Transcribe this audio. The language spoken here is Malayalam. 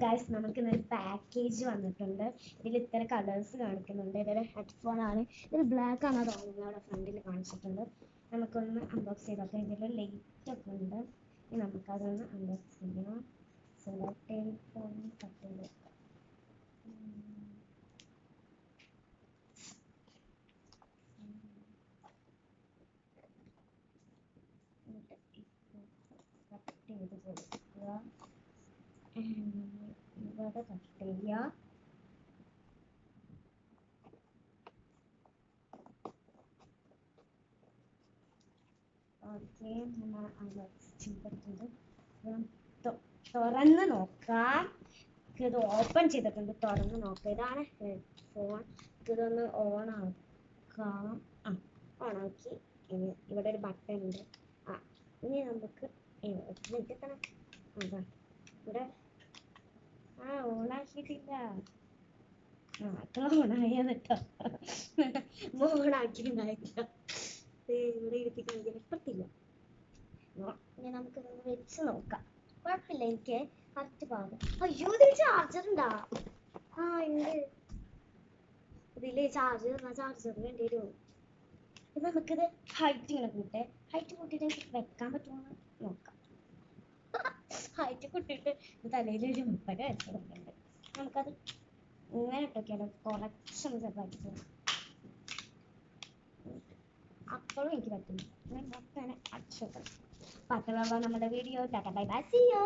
ഗൈസ് നമുക്ക് ഇന്നൊരു പാക്കേജ് വന്നിട്ടുണ്ട്. ഇതിൽ ഇത്ര കളേഴ്സ് കാണിക്കുന്നുണ്ട്. ഇതൊരു ഹെഡ്ഫോൺ ആണ്. ഇത് ബ്ലാക്ക് ആണ് തോന്നുന്നത്. അവിടെ ഫ്രണ്ടിൽ കാണിച്ചിട്ടുണ്ട്. നമുക്കൊന്ന് അൺബോക്സ് ചെയ്ത് നോക്കാം. ഇതിൽ ലൈറ്റ് ഒക്കെ ഉണ്ട്. ഇനി നമുക്കതൊന്ന് അൺബോക്സ് ചെയ്യാം. ടെലിഫോൺ കട്ട് ചെയ്ത് വെക്കാം. കട്ട് ചെയ്ത് കൊടുക്കുക. ഇവിടെ കട്ട് ചെയ്യുക. ഓക്കെ, നമ്മൾ അൺബോക്സ് ചെയ്തിട്ടുണ്ട്. തുറന്ന് നോക്കാം. ഇത് ഓപ്പൺ ചെയ്തിട്ടുണ്ട്. തുറന്ന് നോക്കാം. ഇതാണ് ഹെഡ്ഫോൺ. ഇതൊന്ന് ഓൺ ആക്കാം. ഓണാക്കി. ഇനി ഇവിടെ ഒരു ബട്ടൺ ഉണ്ട്. ഇനി നമുക്ക് എത്തണം. അതാ ഇവിടെ ഓണാക്കിയിട്ടില്ല. ഓണായത് കേട്ടോ. ഓണാക്കിയിട്ടുണ്ടായിട്ടില്ല. ഇവിടെ ഇരുത്തി കാണിക്കാൻ പറ്റില്ല. ഇനി നമുക്കിതൊന്ന് വെച്ച് നോക്കാം. കുഴപ്പമില്ല, എനിക്ക് കറക്റ്റ് പാകം. അയ്യോ, ഇതിൽ ചാർജർ ഉണ്ടാ? ഉണ്ട്. ഇതില് ചാർജർ വേണ്ടി വരും. ഇത് നമുക്കിത് ഹൈറ്റ് ഇങ്ങനെ കൂട്ടെ. ഹൈറ്റ് കൂട്ടിയിട്ട് വെക്കാൻ പറ്റുമോ നോക്കാം. ഹൈറ്റ് കൂട്ടിയിട്ട് തലയിൽ ഒരു 30 വെച്ച് കൊടുക്കുന്നുണ്ട്. നമുക്കത് ഇങ്ങനെ ഇട്ടൊക്കെയാലോ. കുറച്ചൊന്ന് ചെറുതാക്കി അപ്പോഴും എനിക്ക് പറ്റുന്നു. അങ്ങനെ അടിച്ചു വെക്കണം. പത്തുള്ള നമ്മുടെ video. Tata bye bye, see U.